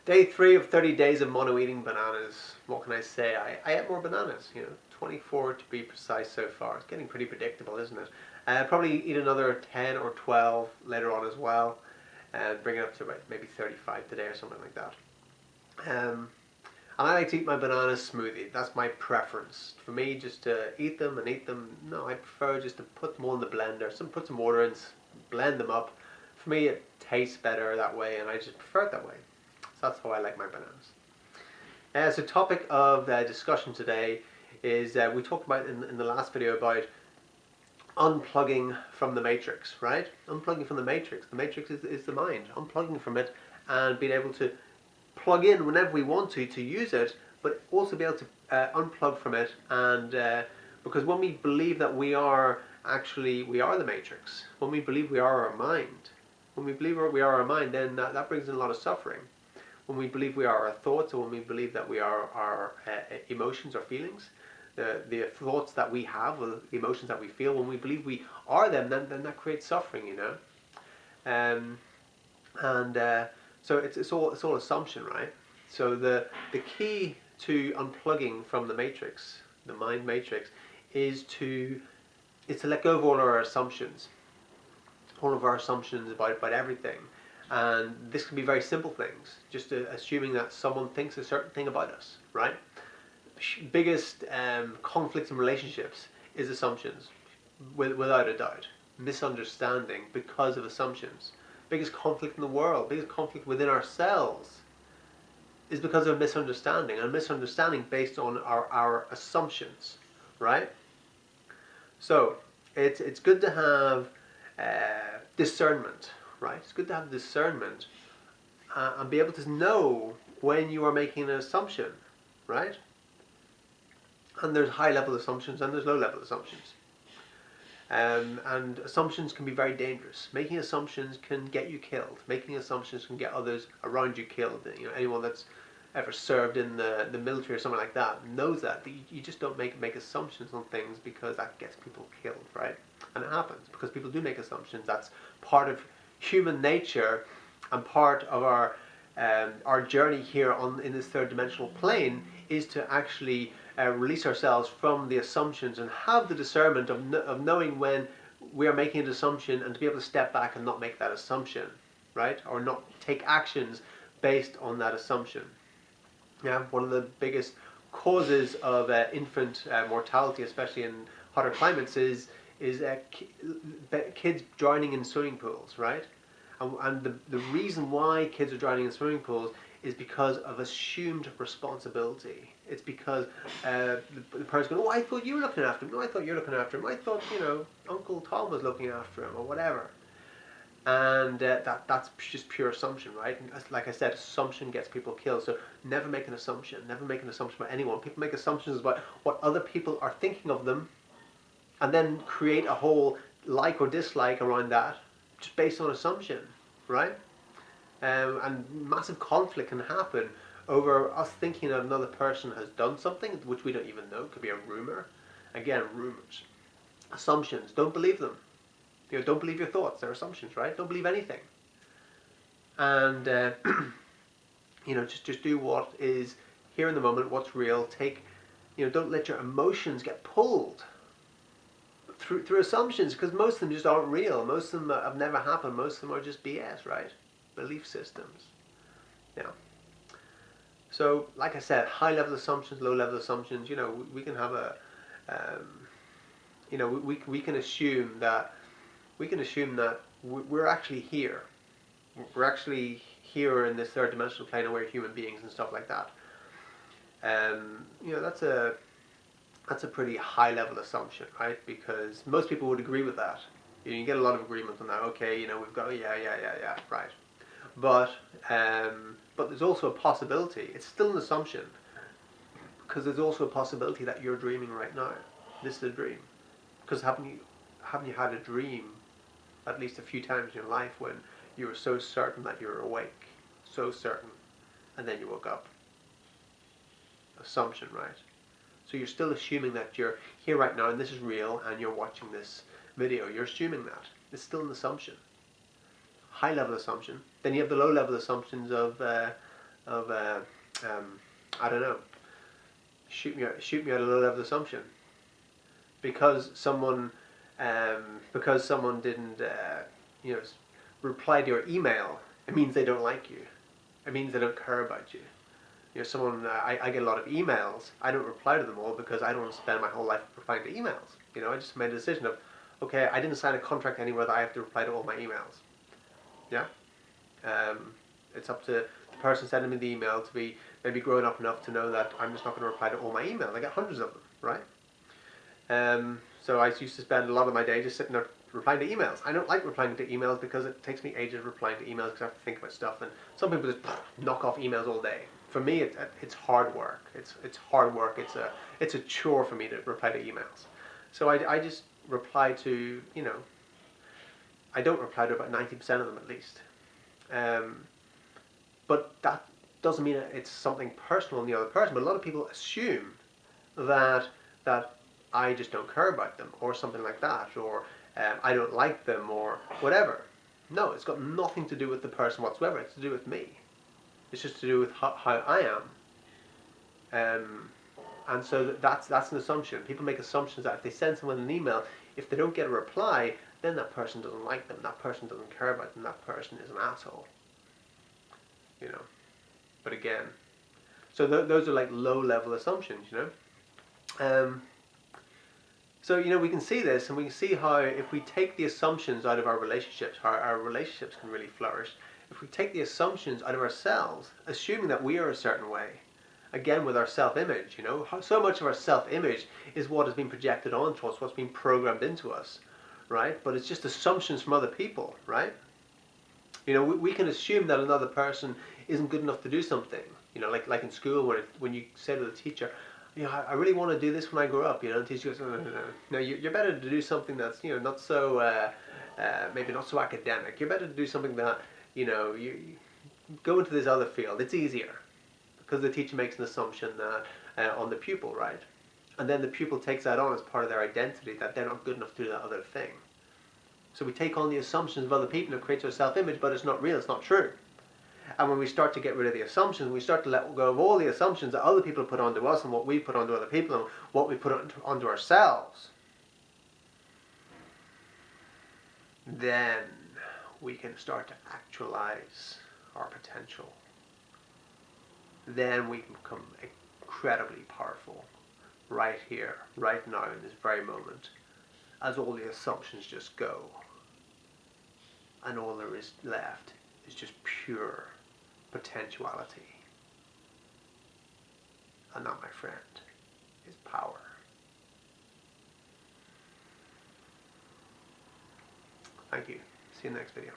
Day 3 of 30 days of mono eating bananas. What can I say? I ate more bananas, 24 to be precise so far. It's getting pretty predictable, isn't it? Probably eat another 10 or 12 later on as well, and bring it up to about maybe 35 today or something like that. And I like to eat my bananas smoothie. That's my preference. For me, just to eat them and eat them, no, I prefer just to put them all in the blender, put some water in, blend them up. For me, it tastes better that way, and I just prefer it that way. So that's how I like my bananas. So topic of discussion today is we talked about in the last video about unplugging from the matrix, right? Unplugging from the matrix. The matrix is the mind. Unplugging from it and being able to plug in whenever we want to use it, but also be able to unplug from it. And because when we believe that we are the matrix, when we believe we are our mind, then that brings in a lot of suffering. When we believe we are our thoughts, or when we believe that we are our emotions or feelings, the thoughts that we have, or the emotions that we feel, when we believe we are them, then that creates suffering, So it's all assumption, right? So the key to unplugging from the matrix, the mind matrix, is to let go of all our assumptions, about everything. And this can be very simple things, just assuming that someone thinks a certain thing about us, right? Biggest conflict in relationships is assumptions, without a doubt. Misunderstanding because of assumptions. Biggest conflict in the world, biggest conflict within ourselves is because of misunderstanding, and misunderstanding based on our assumptions, right? So it's good to have discernment, right? It's good to have discernment and be able to know when you are making an assumption, right? And there's high level assumptions and there's low level assumptions. And assumptions can be very dangerous. Making assumptions can get you killed. Making assumptions can get others around you killed. Anyone that's ever served in the military or something like that knows that you just don't make assumptions on things, because that gets people killed, right? And it happens because people do make assumptions. That's part of human nature and part of our journey here in this third dimensional plane, is to actually release ourselves from the assumptions and have the discernment of knowing when we are making an assumption, and to be able to step back and not make that assumption, right? Or not take actions based on that assumption. Yeah, one of the biggest causes of infant mortality, especially in hotter climates, is kids drowning in swimming pools, right? And the reason why kids are drowning in swimming pools is because of assumed responsibility. It's because the person goes, "Oh, I thought you were looking after him. No, I thought you were looking after him. I thought, Uncle Tom was looking after him," or whatever. And that's just pure assumption, right? And like I said, assumption gets people killed. So never make an assumption. Never make an assumption about anyone. People make assumptions about what other people are thinking of them, and then create a whole like or dislike around that, just based on assumption, right? And massive conflict can happen over us thinking that another person has done something which we don't even know. It could be a rumor. Again, rumors, assumptions. Don't believe them. Don't believe your thoughts. They're assumptions, right? Don't believe anything. And just do what is here in the moment, what's real. Don't let your emotions get pulled through assumptions, because most of them just aren't real. Most of them have never happened. Most of them are just BS, right? Belief systems. Yeah. So, like I said, high level assumptions, low level assumptions. We can have we can assume that we're actually here. We're actually here in this third dimensional plane, and we're human beings and stuff like that. That's a pretty high level assumption, right? Because most people would agree with that. You get a lot of agreement on that. Okay, we've got yeah, right. But there's also a possibility. It's still an assumption, because there's also a possibility that you're dreaming right now. This is a dream. Because haven't you had a dream at least a few times in your life when you were so certain that you were awake, so certain, and then you woke up? Assumption, right? So you're still assuming that you're here right now and this is real, and you're watching this video. You're assuming that. It's still an assumption. High level assumption. Then you have the low level assumptions of I don't know, shoot me at a low level assumption because someone didn't you know reply to your email. It means they don't like you. It means they don't care about you. Someone I get a lot of emails. I don't reply to them all because I don't want to spend my whole life replying to emails. I just made a decision of, okay, I didn't sign a contract anywhere that I have to reply to all my emails. Yeah. It's up to the person sending me the email to be maybe grown up enough to know that I'm just not going to reply to all my emails. I get hundreds of them, right? So I used to spend a lot of my day just sitting there replying to emails. I don't like replying to emails because it takes me ages replying to emails because I have to think about stuff. And some people just knock off emails all day. For me, it's hard work. It's hard work. It's a chore for me to reply to emails. So I just reply to I don't reply to about 90% of them at least. But that doesn't mean it's something personal in the other person. But a lot of people assume that I just don't care about them or something like that, or I don't like them or whatever. No, it's got nothing to do with the person whatsoever. It's to do with me. It's just to do with how I am. And so that's an assumption. People make assumptions that if they send someone an email, if they don't get a reply, then that person doesn't like them. That person doesn't care about them. That person is an asshole. But again, so those are like low-level assumptions. So we can see this, and we can see how if we take the assumptions out of our relationships, how our relationships can really flourish. If we take the assumptions out of ourselves, assuming that we are a certain way, again with our self-image, so much of our self-image is what has been projected onto us, what's been programmed into us, right? But it's just assumptions from other people, right? We can assume that another person isn't good enough to do something. Like in school when you say to the teacher, I really want to do this when I grow up. The teacher goes, no, you're better to do something that's not so maybe not so academic. You're better to do something that you go into this other field. It's easier because the teacher makes an assumption that on the pupil, right? And then the pupil takes that on as part of their identity that they're not good enough to do that other thing. So we take on the assumptions of other people and it creates our self-image, but it's not real. It's not true. And when we start to get rid of the assumptions, we start to let go of all the assumptions that other people put onto us and what we put onto other people and what we put onto ourselves, then we can start to actualize our potential. Then we can become incredibly powerful right here, right now, in this very moment, as all the assumptions just go. And all there is left is just pure potentiality. And that, my friend, is power. Thank you. See you in the next video.